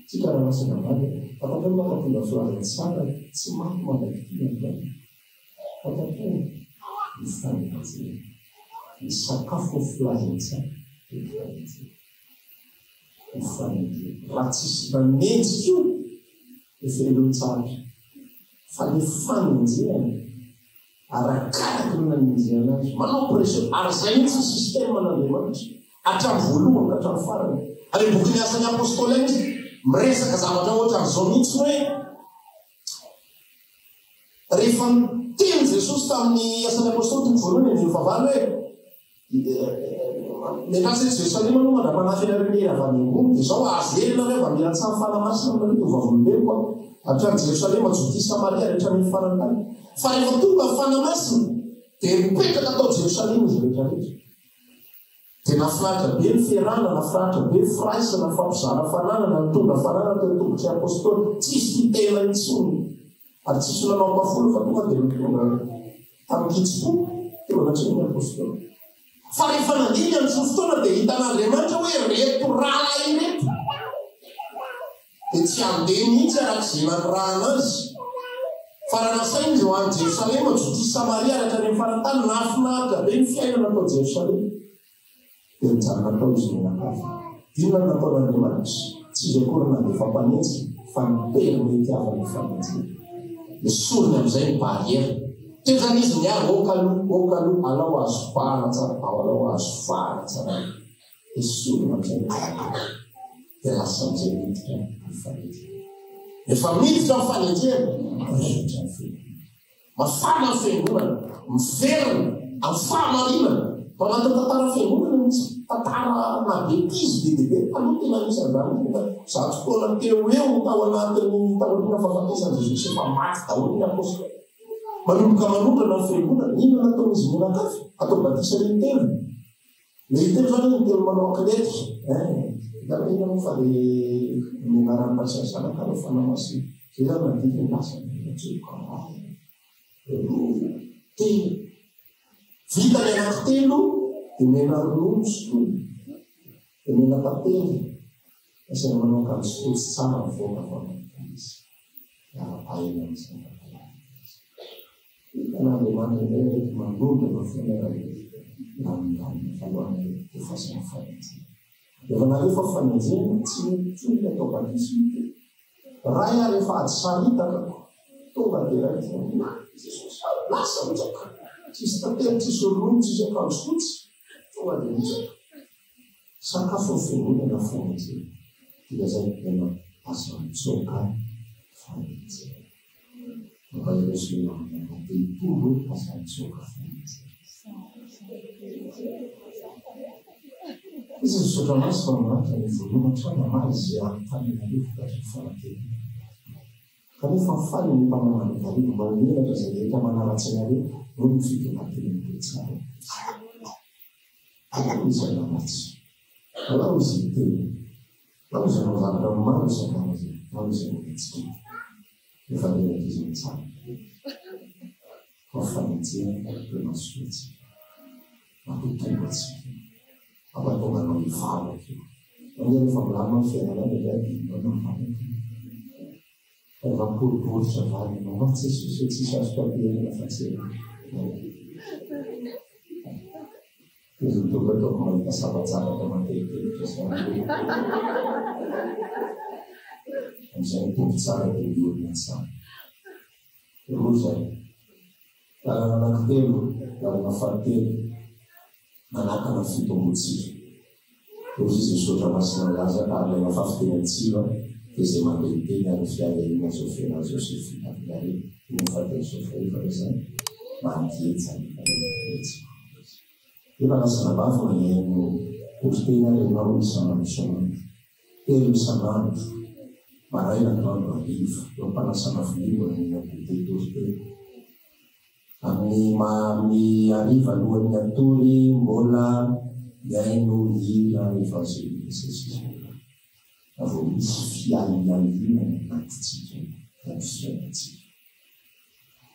Tsy karaha masina vany, fatapony mampatondra filaza tsara, tsy mampy mandakina. Fatapony mifanajy, misakafo filaza tsara, mifanajy. Raha tsisy nanenjy io, velony tsara. Fa ny fanenjehany, arakaraky ny nanenjehana azy. Manao pression, ary zay mihitsy sistema n'Andriamanitra. Hatramin'ny voalohany hatramin'ny farany. Ary boky asany apôstôly izy miresaka zavatra ohatra amin'izao mihitsy hoe rehefa miteny Jesosy tamin'ny asany apôstôly ny voalohany ny favaly hoe miakasy Jerusalema no mandra-panahy fianarana avy any ambony dia izao avelona rehefa mila tsara fanamasina amin'ireo vavolombeloko hatrany Jerusalema Jodia Samaria rehetra ny farany tany. Fa rehefa tonga ny fanamasina dia mipetraka atao Jerusalema izy rehetrarehetra. Dia nafinaritra be ny fiarana, nafinaritra be ny firaisana, fampizara fananana, tonga fananana teo tongotra apôstôly, tsisy fitena intsony. Ary tsisy nanao am-bafolo fa tonga dia tonga tamin'ny kitsi-po teo anatreny ny apôstôly. Fa rehefa nandiny amin'izao fotoana dia hitan'Andriamanitra hoe reto raha ireto. Dia tsy handeha mihitsy arak'izay nanirahana azy. Fa raha nasainy izy ho any Jerusalema, Jodia Samaria rehetra ny farantany, nafinaritra be ny fiainana atao Jerusalema. Dia mijanona atao izy menakafy. Inona nataon'Andriamanitra? Tsy izay koa nandeha fampanenjy, fa niteny mety avy fanenjy. Esoriny amin'izay ny bariera. Teo zany izy miaro okaloha, alao azo fahana tsara, alao azo fahana tsara. Esoriny amin'izay ny bariera. Dia lasa amin'izay miditra ny fanenjy. Efa miditra ny fanenjena, misotra ny fiangonana. Mafana ny fiangonana, miverina, amin'ny fahamarinana. Manaty tantara fiangonana misy tantara nabetizy be. Aloha tena misy an'izany. Za fotoana teo eo tao anatin'ny taolina fahafatesany Jesosy efa maty daholo ny apôstôly. Manomboka manondrana ny fiangonana, inona nataon'izy menakafy? Atao batisa lehibe. Lehibe zany ny telo manao ankilety. Hitanena moa fa dia menarany pasiasana ka rehefa namasina. Zay zany nadika ny lasa telo. Vita ny anankitelo, dia mena ronono sy dia mena tapely. Asana manao akanjo fotsy tsara mivoaka avy amin'ny izy. Ara-pahaina amin'izay. Hitan'Andriamanitra ilay rehefa manondra fianarana amin'ny voalohany efa fasana fanenjena. Efa narehefa fanenjena tsy mitsony atao batisa. Raha iah rehefa ady saritaka tonga dia raha Jesosy lasa mitsaka. Tsisy tantely, tsisy ronono, tsisy akanjo fotsy, tonga dia mitsaka. Sakafo ny fiangonana fanenjena. Dia zay tena asa mitsoka fanenjena. Maka Yesu yang itu asa mitsoka fanenjena. Izy misotra maso fa manatra ny voalohany trano maro izay anontany narivo katry fanantena. Kanefa faly ny mpamanana narivo mba menatra izay rehetra manaratsy nareo no ny fitomateny ny tsara. Alao izy anaratsy. Alao izy teny. Vamos usar para uma vamos fazer aqui um sábado. Conferência para nós todos. Mas o tempo assim. Agora como não me fala aqui. Quando ele falar não sei nada de não fala. Ela por trabalho não vai ser se já está bem na fazer. Eu estou com essa passada da manteiga que só a gente pensar que eu pensar. Eu usei. Na cabelo, na farteira, na naca na fita música. Eu disse isso outra vez na casa, na farteira de cima, que se manteiga no fiado e não sofreu, não sofreu, não farteira sofreu, por exemplo, manteiga, Iba nasa nabago na yung pusti na rin ako sa manusunod. Pero sa manos, maray na naman ang if, yung panasa na flibo na yung puti-pusti. Ang mi arriva luan niya tuli, mola, yain no hila, ifasi, isisi. Ako isfiali-ali na natitiki, natitiki.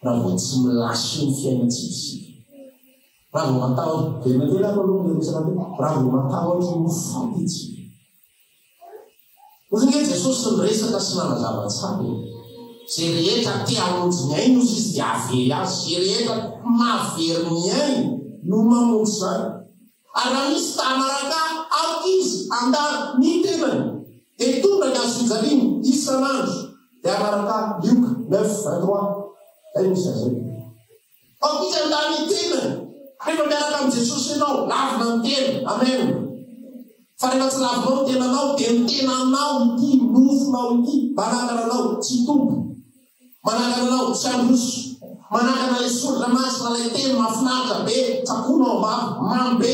Ako tsimlasin fiya natitiki. Raha vao matahotra, dia nately ako aloha miresaka hoe raha vao matahotra mifampitsika. Ozy nge Jesosy niresaka sy nanazava tsara. Zay rehetra tia hamonjy ny ainy ozy izy dia avery azy. Zay rehetra mahavery ny ainy no mamonjy zany. Ary raha misy tanaraka ankizy andany ny tenany, dia tonga ny azo fijaliany isan'andro dia anaraka Luka 9:23. Ay misy azay. Ankizy andany ny tenany. Rehefa miaraka amin'ny Jesosy ianao, lavina ny tena, amen. Fa rehefa tsy lavinao ny tenanao, dia ny tenanao ity, nofonao ity, manakana anao tsy tompo, manakana anao tsy androso, manakana ilay solona masina ilay tena mahafinaritra be, tsakonao mamy be,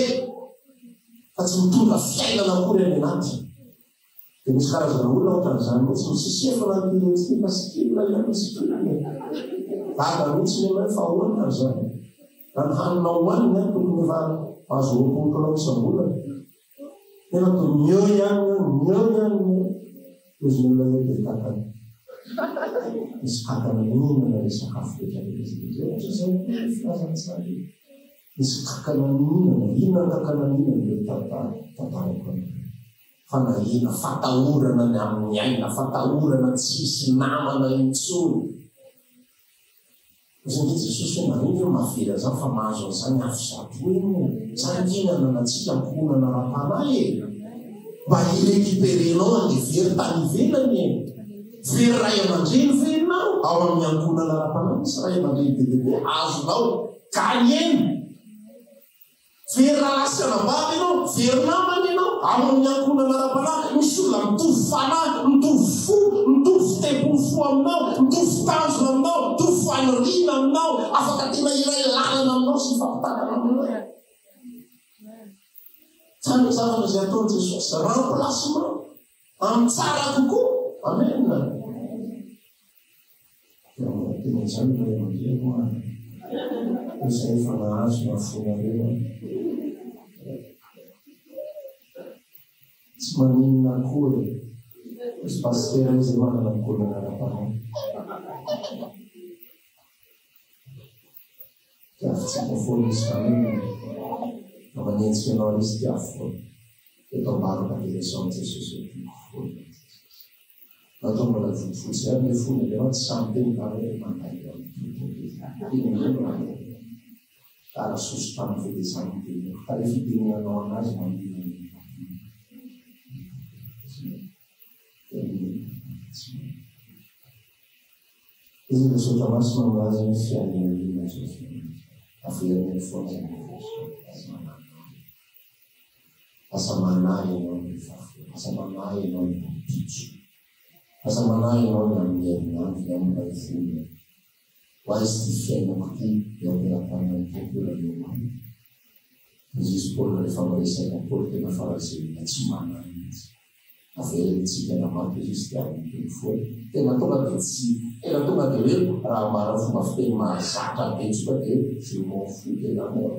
fa tsy mitondra fiainana akory any anaty. Dia misy karazana olona ohatran'izany mihitsy misisiafa anaty tsy masikila ihany sikila. Vata mihitsy ny hoe fa ahoana zany. Raha ny haninao hoaniny tokony efa azo opontonao isam-bolana. Nefa toy mieo ihany izy ny olona hoe dia kakana. Misy kakana mihinana ilay sakafo misy kakana mihinana, inona kakana mihinana ilay tantarako. Fa nahina fatahorana ny amin'ny aina, fatahorana tsisy namana intsony. Izy nge Jesosy mariny mahavery zany fa mahazo an'izany afisato eny. Zany tinana natsika mponana ra-panahy mba hirekiperenao andevery tany ivelany e. Very ray aman-dreny verinao ao amin'ny ankonana ra-panahy. Misy ray aman-dreny bebe azonao kany eny. Very ralasy anambady ianao, very namany ianao ao amin'ny ankonana ra-panahy. Misy olona mitovy fanahy, mitovy fo, mitovy fitepony fo aminao, mitovy tanjona aminao, mitovy fanoriana aminao, afaka tena iray lalana aminao sy fampitanana aminao. Tsara zavatra izay ataon'i Jesosy, remplacement amin'ny tsara kokoa. Amen. Tena izany ray aman-dreny ho any. Izay efa nahazo nafona tsy maninona akory. Izy pastera izy manana mikolana ara-panahy. Tiafitsika foana izy maninona. Na manentsika ianao izy tiafo foana. Eto ambaraka direção Jesosy etiako foana. Natao mbola fotsifotsy ihany le fona dia tsy samy teny ka hoe mandaika amin'ny kara sosotra amin'ny fedezany teny. Ka rehefa itenenanao anazy manina. Izy misaotra maso mamalaza ny fiainana Jesosy. Averiny foana asa manahy ianao ny fafo, asa manahy ianao ny pitso, asa manahy ianao ny amin'ny herinandro ny amin'ny raifoana. Ho azy ty fiainako ty eo ampiratana ny tokola eo mamy. Izy izy Paul rehefa miresaina Paul tena farazena tsy manahy izy. Averyntsika namaky izy ty amin'ny teny foana. Tena tonga dia tsy, tena tonga dia hoe raha mara fomba fiteny mahazatra be tsoka dia je m'en fous tena mora.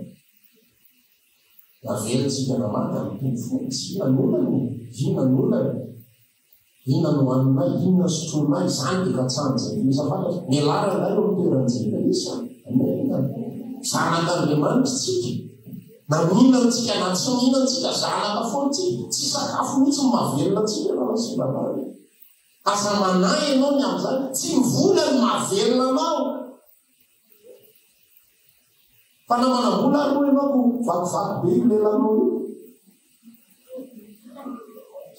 Averyntsika namaky amin'ny teny foana. Tsy hinan'olany, hinan'olany. inona no hoaninay, inona sotronay, izany dia katsahany zay misy fantatra mialarana io toeran'izay isa zanak'Andriamanitra tsika na mihinana tsika na tsy mihinana tsika zanaka foana tsika tsy sakafo mihitsy mahavelona tsika raha sy lalàna asa manahy ianao ny amin'izany tsy mivola ny mahavelona anao fa na manambola aloha ianao vakivaky be io lelanao io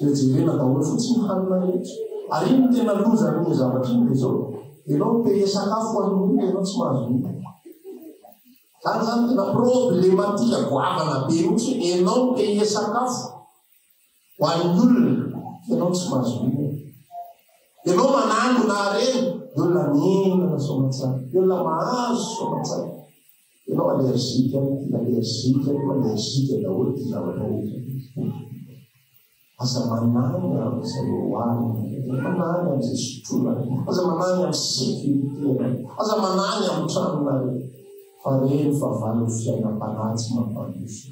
jerenjerena daholo fotsiny hanina rehetra ary iny tena loza ny zavatra iny dia zao ianao paye sakafo an'olo ianao tsy mahazo iny zany zany tena problematika goavana be mihitsy ianao paye sakafo ho an'ny olona ianao tsy mahazo iny ianao manango na reny olona mihinana somatsara olona mahazo somatsara ianao allergique daholo ty zavatra rehetra asa manany amin'izay hoany manany amin'izay sotrona asa manany amin'ny sécurité asa manany amin'ny tranonare fa reny fa valo fiainam-panahy tsy mampandroso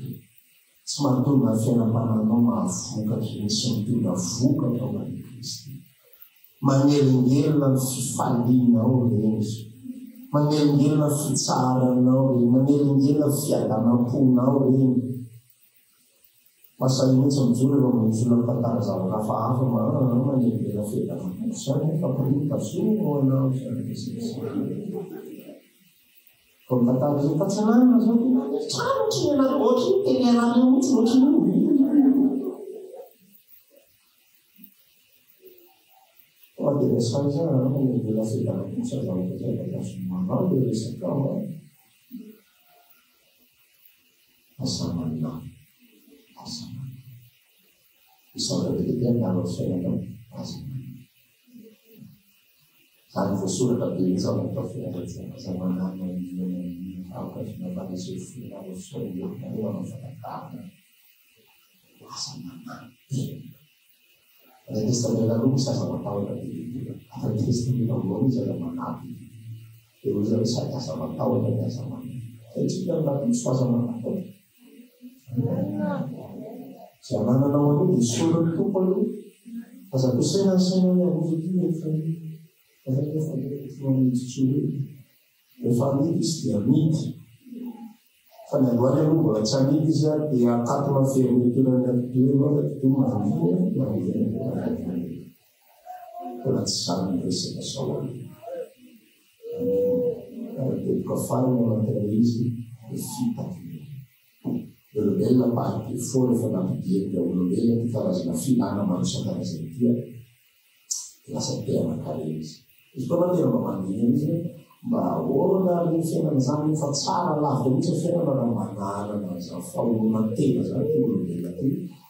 tsy mahatonga fiainam-pananao mahavokatra misy mitondra vokatra ao an'i Kristy manelingelina ny fifalianao reny manelingelina fitsaranao reny manelingelina fiadanam-ponao reny masa mihitsy mijoro eo amin'ny filampatara zavatra hafa manelingelina fiadanam-pona zany fampiritazono anao zany fampatara zay fatsanana zao trano tsy menary ohatry teneanany io mihitsy ohatry dia resaka zany manelingelina fiadanam-pona zavatra zay batasomanao dia resaka asamana isara lehibe miaro fiainanao zany voasoratra be zavatra fiainana zamanana aokazonavana izay fiainana fiainana fatakana asamana testamena aloha misy aza matahotra dia testamena aloha misy aza manampy dia ozy hoe sady asa matahotra dia asa mana zay tsika misy aza matahotra zay mananao aloha dia sorany tompo aloha aza ampiasaina ny sainany avovaty rehefa amidy izy dia amidy fa ny androany aloha mbola tsy amidy izy a dia akatona fermeturany mbola tsy zany resaka sao teboka farany manantena izy dia fitaky olombelona party fo rehefa nampidiety olombelona ty karazana filana maro isan-karazany tia lasa teanakare izy koa matena mba mandina izy mba ahoana ny fiainana zany fa tsara lavitra mihitsy fiainana raha manarana zany fahomatena zany ty olombelona ty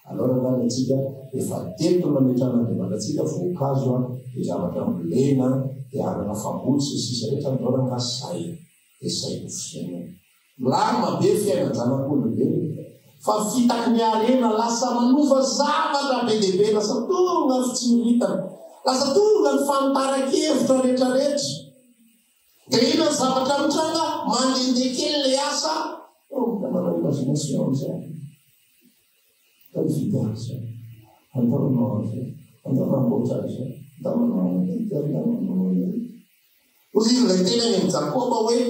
alora zany atsika efa teto nametran'Andriamanitra atsika voankazo a dia zavatra ambolena dia arana fambotsy sisa rehetra midorana say dia say ho fiainana lama be fiainana zanak'olombelona fa fitaky ny arena lasa manova zavatra be lehibe lasa tonga ny fitsioritana lasa tonga ny fantaran-kevitra rehetrarehetra dia ina ny zavatra mitranga mandehandeha kely le asa manao imagination zay tavita zay andaonao zay andaonamboatra zay ozy izy lay tena ny Jakoba hoe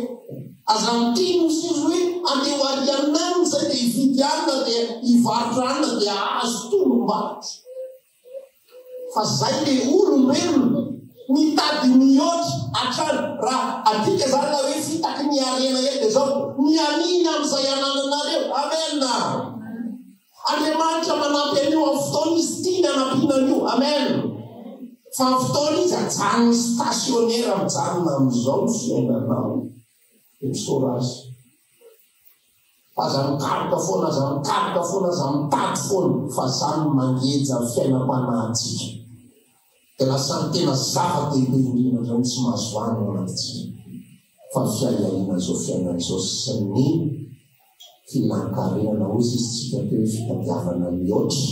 aza mitino izy hoe andeho arianany zay dia hividy anina dia hivarotra anina dia azo tolom-barotra fa zay le olombelona mitady mihoatra atrany raha adika zany la hoe fitaky ny arena eto dia zao mianiny amin'izay anananareo amena Andriamanitra manampy an'io amin'ny fotoana izy tia ny anampianan'io amen fa amin'ny fotoana izy ajanony stationnaire mijanona amin'izao ny fiainanao episorazy fa aza mikaroka foana aza mikaroka foana aza mitady foana fa zany mangeja fiainam-panahintsika dia lasa ny tena zava-dehibe indrindra zany tsy mahazo any ao anatitsika fa fiahiahina zao fiainan'izao sy ny filankarenana ozy izy tsika toe fitadiavana mihoatra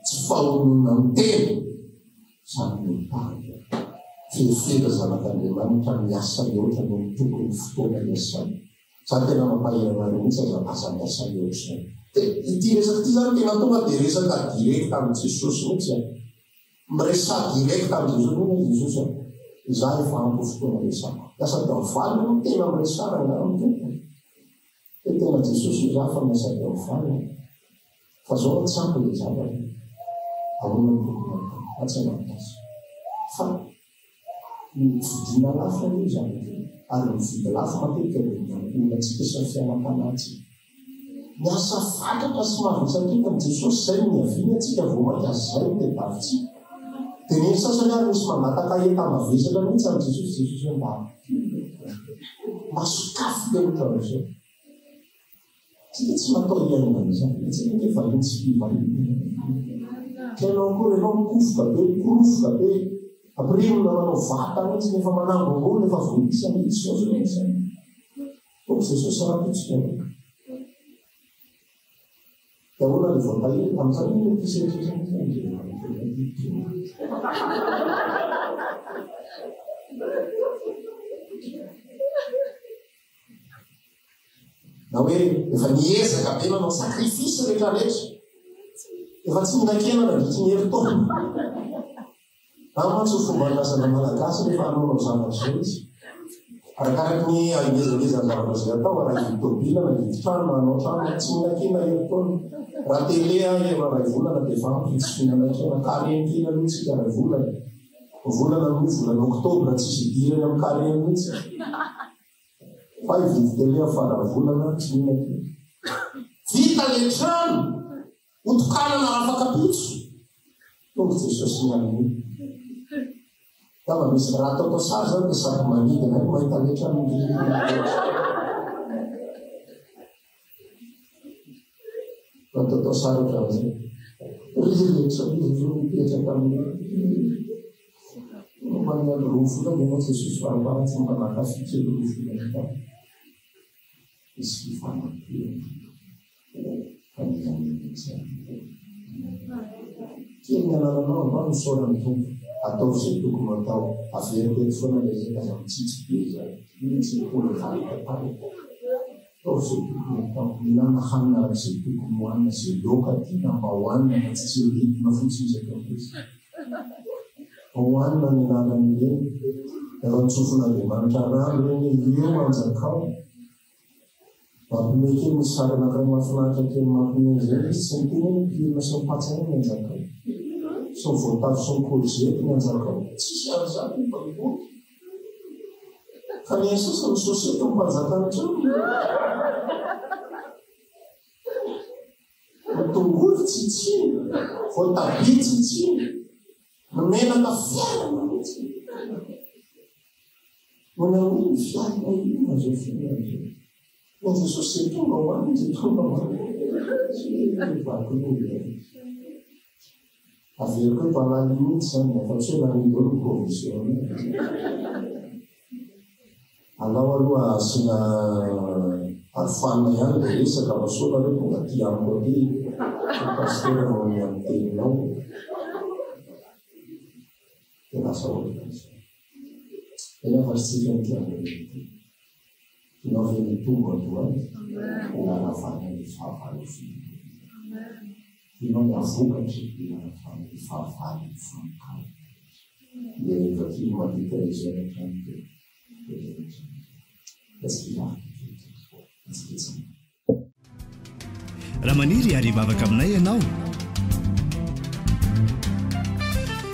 tsy fahonona mitena zany mitany fefeta zanak'Andriamanitra miasa mihoatra no tokony fotoana miasany zany tena mampahirana mihitsy aza asa miasa mihoatra dia ity resaka ty zany tena tonga dia resaka direkta amin'ny Jesosy mihitsy miresaka direct amin'izao Jesosy za efa ampy fotoana resaka lasa tao valy no tena miresara tena Jesosy za fa miasa tao valy fa zao tsy ampy le zavatra ahona atsanamasa fa vidina lafa io zany ary mividy lafa matetika olonantsika sy ny fiainam-panahy miasa fatatra sy mavitsatrika ny Jesosy zay miaviny atsika vao mampiasa zay no tedavintsika teneny sasany ary misy mangataka eta mavesatra mihitsy ary Jesosy mba masokafo le ohatra zao tsika tsy natao iainana zany tsika nefa iny tsy pivalina tenao koa rehefa mikofoka be mikorofoka be apirimina manao vata mihitsy nefa manambo ambony nefa voisa mihitsy zany donc Jesosy rahapotsika ahoana le voatahiry amin'izany le pisetrisa na hoe efa niezaka be manao sakrifisy rehetrarehetra efa tsy minakena nandritry ny herintaona amantsy ho fomba nasana malagasy rehefa anaonao zavatra zay izy arakaraky ny angezangezany zavatra zay atao araky tobila na vidy trano manao trano tsy minakena herintaona raha tele eva ray volana dia efa ampy tsy fihinanakena karenkina mihitsy ray volana amin'ny volana oktobra tsisy idirany amin'ny kareny mihitsy fa ividy tele afara volana tsy minakena vita le trano otokanana afaka pitso donc Jesosy nialiny tava misy raha atao sary zany dia sady manidina mahita le trano atao sary ohatrany zay riretra mipetraka manano rovola dia moa Jesosy farapara tsy mpanaka fikely rovola misy fifanapena kely ny anananao amba misaorany tompo atao zay tokony atao avery foana le zay aza mitsitsy be zay tsy mipolo valytatany atao zay tokony atao minana hanina arak'izay tokony hoanina zay loka tiana mba hoanina na tsy tsiritina fotsiny zay kaozy hoanina ny nanan'ireny efa nitsofon'Andriamanitra rano reny eo anjakao mampime kely misy sary anakay mahafinaritra kely mampime zay izy tsy miteny mpirina sy mipatsana ny anjakao sy voatavy sy mikôrzety ny anjakao tsisy ary zany mibaboky fa ny sasa ny sosety mpanjakana trano mitongolo tsitsiny voatabia tsitsiny menaka fiainana mihitsy manao fiainana ina zao fiainana zao na Jesosy tonga hoaniny zay tonga hoaniny avery koa mpanany mihitsy zany fa tsy hoe nanidolo provision alao aloha asina arofanina ihany dia resaka masoka hoe tonga ty amiko aty pasteur no ny amin'ny teninao dia lasa ohatry ena fa sy tsika nytian'olona tinao ve mitombo aloha ilanafana ny fahavalo fina tinao miavokatry ilanafana ny fahavalo fankao dia rehefa tia madika izy anatrany dia raha maniry ary mavaka aminay ianao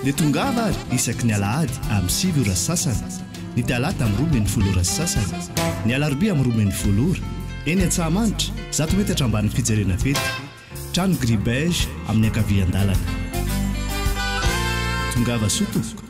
dia tongava ary isaky ny alahady amin'ny 7 ora sasany ny talata amin'ny 12 ora sasany ny alarobia amin'ny 12 ora eny Antsahamanitra 100 metatra ambany fijerena fety trano gribege amin'ny ankavian-dalana tongava soto